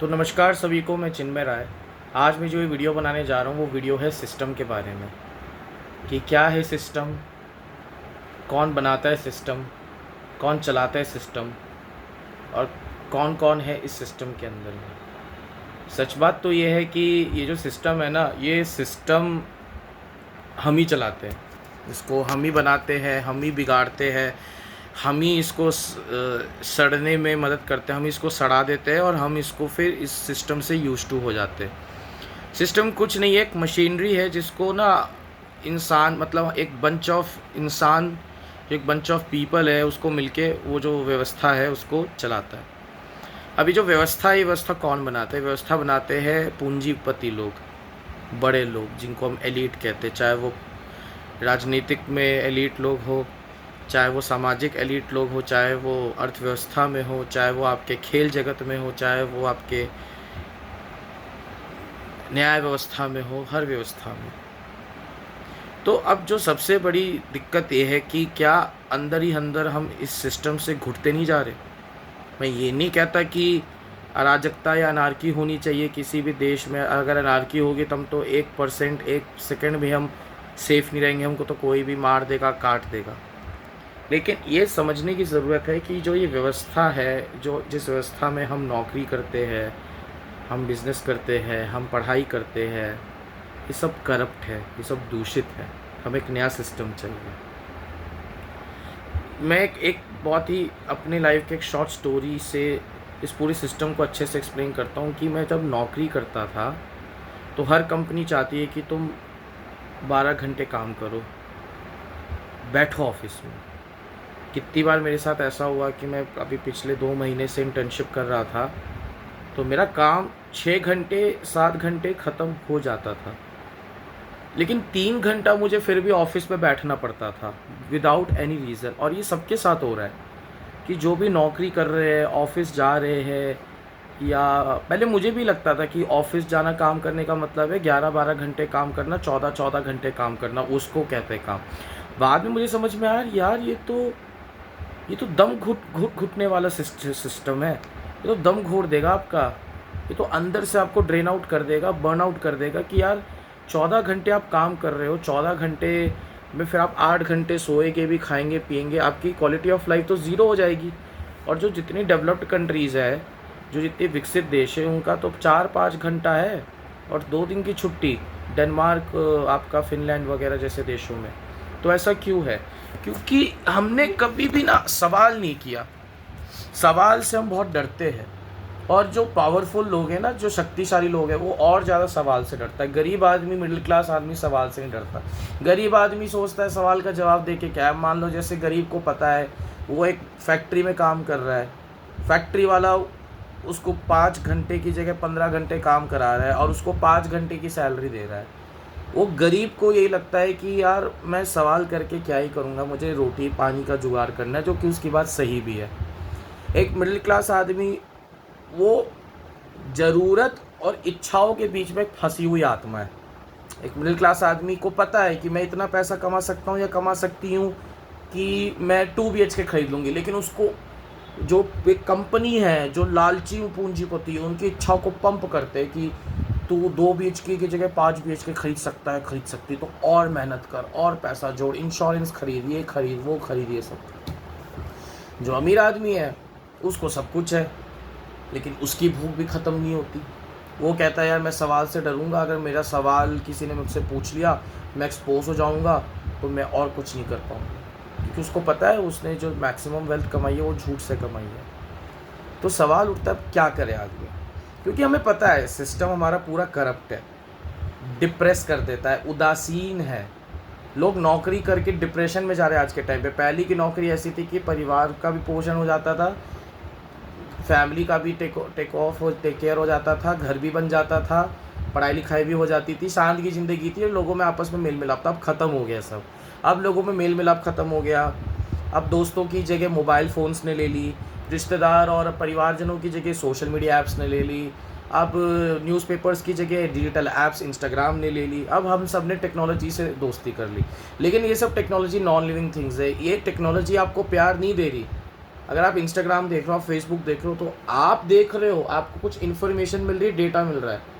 तो नमस्कार सभी को, मैं चिन्मय राय। आज मैं जो ये वीडियो बनाने जा रहा हूँ वो वीडियो है सिस्टम के बारे में, कि क्या है सिस्टम, कौन बनाता है सिस्टम, कौन चलाता है सिस्टम और कौन कौन है इस सिस्टम के अंदर में। सच बात तो ये है कि ये जो सिस्टम है ना, ये सिस्टम हम ही चलाते हैं, इसको हम ही बनाते हैं, हम ही बिगाड़ते हैं, हम ही इसको सड़ने में मदद करते हैं, हम इसको सड़ा देते हैं और हम इसको फिर इस सिस्टम से यूज टू हो जाते हैं। सिस्टम कुछ नहीं है, एक मशीनरी है जिसको ना इंसान, मतलब एक बंच ऑफ इंसान, एक बंच ऑफ पीपल है, उसको मिलके वो जो व्यवस्था है उसको चलाता है। अभी जो व्यवस्था है, ये व्यवस्था कौन बनाता है? व्यवस्था बनाते हैं पूंजीपति लोग, बड़े लोग, जिनको हम एलीट कहते हैं। चाहे वो राजनीतिक में एलीट लोग हो, चाहे वो सामाजिक एलीट लोग हो, चाहे वो अर्थव्यवस्था में हो, चाहे वो आपके खेल जगत में हो, चाहे वो आपके न्याय व्यवस्था में हो, हर व्यवस्था में। तो अब जो सबसे बड़ी दिक्कत ये है कि क्या अंदर ही अंदर हम इस सिस्टम से घुटते नहीं जा रहे। मैं ये नहीं कहता कि अराजकता या अनार्की होनी चाहिए किसी भी देश में। अगर अनार्की होगी तब तो 1%, 1 सेकंड भी हम सेफ नहीं रहेंगे, हमको तो कोई भी मार देगा, काट देगा। लेकिन ये समझने की ज़रूरत है कि जो ये व्यवस्था है, जो जिस व्यवस्था में हम नौकरी करते हैं, हम बिज़नेस करते हैं, हम पढ़ाई करते हैं, ये सब करप्ट है, ये सब दूषित है। हमें एक नया सिस्टम चाहिए। मैं एक बहुत ही अपने लाइफ के एक शॉर्ट स्टोरी से इस पूरी सिस्टम को अच्छे से एक्सप्लेन करता हूँ कि मैं जब नौकरी करता था तो हर कंपनी चाहती है कि तुम 12 घंटे काम करो, बैठो ऑफिस में। कितनी बार मेरे साथ ऐसा हुआ कि मैं अभी पिछले 2 महीने से इंटर्नशिप कर रहा था, तो मेरा काम 6 घंटे 7 घंटे ख़त्म हो जाता था, लेकिन 3 घंटा मुझे फिर भी ऑफिस में बैठना पड़ता था विदाउट एनी रीज़न। और ये सबके साथ हो रहा है कि जो भी नौकरी कर रहे हैं, ऑफिस जा रहे हैं, या पहले मुझे भी लगता था कि ऑफिस जाना काम करने का मतलब है 11-12 घंटे काम करना, 14-14 घंटे काम करना, उसको कहते हैं काम। बाद में मुझे समझ में आया, यार ये तो दम घुटने वाला सिस्टम है। ये तो दम घोट देगा आपका, ये तो अंदर से आपको ड्रेन आउट कर देगा, बर्न आउट कर देगा कि यार 14 घंटे आप काम कर रहे हो, 14 घंटे में फिर आप 8 घंटे सोएंगे भी, खाएंगे पिएंगे, आपकी क्वालिटी ऑफ लाइफ तो ज़ीरो हो जाएगी। और जो जितनी डेवलप्ड कंट्रीज़ है, जो जितने विकसित देश है, उनका तो 4-5 घंटा है और 2 दिन की छुट्टी। डेनमार्क, आपका फिनलैंड वगैरह जैसे देशों में। तो ऐसा क्यों है? क्योंकि हमने कभी भी ना सवाल नहीं किया। सवाल से हम बहुत डरते हैं, और जो पावरफुल लोग हैं ना, जो शक्तिशाली लोग हैं, वो और ज़्यादा सवाल से डरता है। गरीब आदमी, मिडिल क्लास आदमी सवाल से नहीं डरता। गरीब आदमी सोचता है सवाल का जवाब दे के क्या है। मान लो जैसे गरीब को पता है वो एक फैक्ट्री में काम कर रहा है, फैक्ट्री वाला उसको 5 घंटे की जगह 15 घंटे काम करा रहा है और उसको 5 घंटे की सैलरी दे रहा है। वो गरीब को यही लगता है कि यार मैं सवाल करके क्या ही करूँगा, मुझे रोटी पानी का जुगाड़ करना है, जो कि उसकी बात सही भी है। एक मिडिल क्लास आदमी, वो ज़रूरत और इच्छाओं के बीच में एक फंसी हुई आत्मा है। एक मिडिल क्लास आदमी को पता है कि मैं इतना पैसा कमा सकता हूँ या कमा सकती हूँ कि मैं 2 BHK खरीद लूँगी, लेकिन उसको जो एक कंपनी है, जो लालची पूंजीपति है, उनकी इच्छाओं को पंप करते हैं कि तू 2 BHK की जगह 5 BHK खरीद सकता है, खरीद सकती, तो और मेहनत कर, और पैसा जोड़, इंश्योरेंस खरीद, ये खरीद, वो खरीद, ये सब। जो अमीर आदमी है उसको सब कुछ है, लेकिन उसकी भूख भी ख़त्म नहीं होती। वो कहता है यार मैं सवाल से डरूंगा, अगर मेरा सवाल किसी ने मुझसे पूछ लिया, मैं एक्सपोज हो जाऊंगा, तो मैं और कुछ नहीं कर पाऊंगा। क्योंकि उसको पता है उसने जो मैक्सिमम वेल्थ कमाई है वो झूठ से कमाई है। तो सवाल उठता है क्या करे आदमी, क्योंकि हमें पता है सिस्टम हमारा पूरा करप्ट है, डिप्रेस कर देता है, उदासीन है। लोग नौकरी करके डिप्रेशन में जा रहे हैं आज के टाइम पे। पहले की नौकरी ऐसी थी कि परिवार का भी पोषण हो जाता था, फैमिली का भी टेक केयर हो जाता था, घर भी बन जाता था, पढ़ाई लिखाई भी हो जाती थी, शांत की ज़िंदगी थी, लोगों में आपस में मेल मिलाप था। अब ख़त्म हो गया सब। अब लोगों में मेल मिलाप ख़त्म हो गया। अब दोस्तों की जगह मोबाइल फ़ोन्स ने ले ली, रिश्तेदार और परिवारजनों की जगह सोशल मीडिया ऐप्स ने ले ली, अब न्यूज़पेपर्स की जगह डिजिटल ऐप्स इंस्टाग्राम ने ले ली। अब हम सब ने टेक्नोलॉजी से दोस्ती कर ली। लेकिन ये सब टेक्नोलॉजी नॉन लिविंग थिंग्स है। ये टेक्नोलॉजी आपको प्यार नहीं दे रही। अगर आप इंस्टाग्राम देख रहे हो, आप फेसबुक देख रहे हो, तो आप देख रहे हो, आपको कुछ इन्फॉर्मेशन मिल रही है, डेटा मिल रहा है,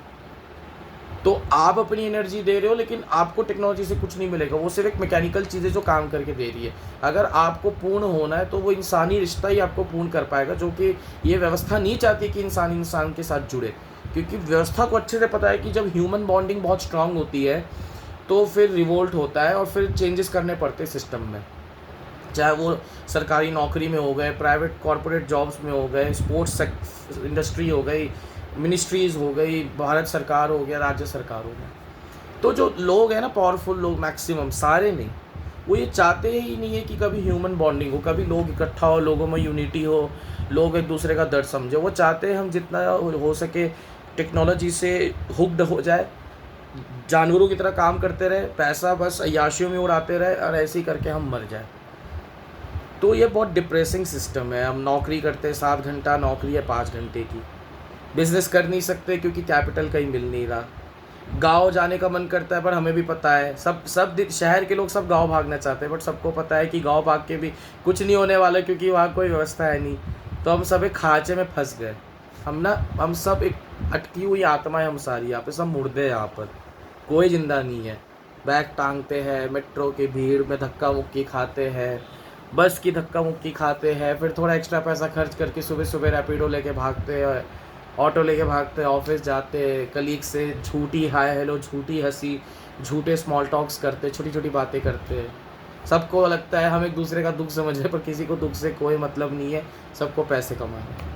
तो आप अपनी एनर्जी दे रहे हो, लेकिन आपको टेक्नोलॉजी से कुछ नहीं मिलेगा, वो सिर्फ एक मैकेनिकल चीज़ है जो काम करके दे रही है। अगर आपको पूर्ण होना है तो वो इंसानी रिश्ता ही आपको पूर्ण कर पाएगा, जो कि ये व्यवस्था नहीं चाहती कि इंसान इंसान के साथ जुड़े, क्योंकि व्यवस्था को अच्छे से पता है कि जब ह्यूमन बॉन्डिंग बहुत स्ट्रांग होती है तो फिर रिवोल्ट होता है और फिर चेंजेस करने पड़ते हैं सिस्टम में, चाहे वो सरकारी नौकरी में हो गए, प्राइवेट कॉरपोरेट जॉब्स में हो गए, स्पोर्ट्स इंडस्ट्री हो गई, मिनिस्ट्रीज़ हो गई, भारत सरकार हो गया, राज्य सरकार हो गया। तो जो लोग हैं ना, पावरफुल लोग, मैक्सिमम, सारे नहीं, वो ये चाहते ही नहीं है कि कभी ह्यूमन बॉन्डिंग हो, कभी लोग इकट्ठा हो, लोगों में यूनिटी हो, लोग एक दूसरे का दर्द समझे। वो चाहते हैं हम जितना हो सके टेक्नोलॉजी से हुक्ड हो जाए, जानवरों की तरह काम करते रहे, पैसा बस अय्याशियों में उड़ाते रहे, और ऐसे ही करके हम मर जाए। तो ये बहुत डिप्रेसिंग सिस्टम है। हम नौकरी करते हैं, 7 घंटा नौकरी है 5 घंटे की, बिज़नेस कर नहीं सकते क्योंकि कैपिटल कहीं मिल नहीं रहा। गाँव जाने का मन करता है, पर हमें भी पता है, शहर के लोग सब गाँव भागना चाहते हैं, बट सबको पता है कि गाँव भाग के भी कुछ नहीं होने वाला, क्योंकि वहाँ कोई व्यवस्था है नहीं। तो हम सब एक खाँचे में फंस गए। हम सब एक अटकी हुई आत्मा है, हम सारी यहाँ पे सब मुर्दे हैं, यहाँ पर कोई ज़िंदा नहीं है। बैग टांगते हैं, मेट्रो की भीड़ में धक्का मुक्की खाते हैं, बस की धक्का मुक्की खाते हैं, फिर थोड़ा एक्स्ट्रा पैसा खर्च करके सुबह सुबह रैपिडो लेके भागते हैं, ऑटो लेके भागते हैं, ऑफिस जाते हैं, कलीग से झूठी हाय हेलो, झूठी हंसी, झूठे स्मॉल टॉक्स करते, छोटी छोटी बातें करते हैं। सबको लगता है हम एक दूसरे का दुख समझ रहे, पर किसी को दुख से कोई मतलब नहीं है, सबको पैसे कमाने,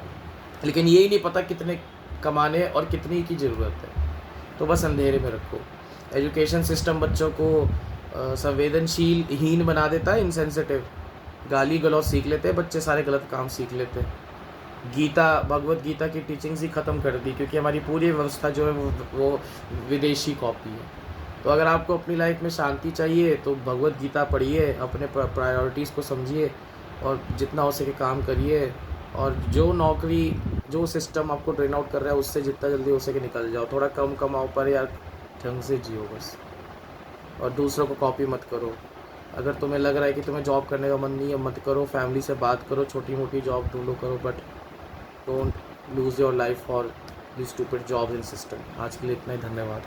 लेकिन यही नहीं पता कितने कमाने और कितनी की ज़रूरत है। तो बस अंधेरे में रखो। एजुकेशन सिस्टम बच्चों को संवेदनशील हीन बना देता है, इनसेंसिटिव, गाली गलौज सीख लेते हैं बच्चे, सारे गलत काम सीख लेते हैं। भगवत गीता की टीचिंग्स ही ख़त्म कर दी, क्योंकि हमारी पूरी व्यवस्था जो है वो विदेशी कॉपी है। तो अगर आपको अपनी लाइफ में शांति चाहिए तो भगवत गीता पढ़िए, अपने प्रायोरिटीज़ को समझिए और जितना हो सके काम करिए, और जो नौकरी, जो सिस्टम आपको ड्रेन आउट कर रहा है उससे जितना जल्दी हो सके निकल जाओ। थोड़ा कम कमाओ, पर यार ढंग से जियो बस, और दूसरों को कॉपी मत करो। अगर तुम्हें लग रहा है कि तुम्हें जॉब करने का मन नहीं है, मत करो, फैमिली से बात करो, छोटी मोटी जॉब ढूंढो, करो, but don't lose your life for this stupid job in system. आज के लिए इतना ही, धन्यवाद।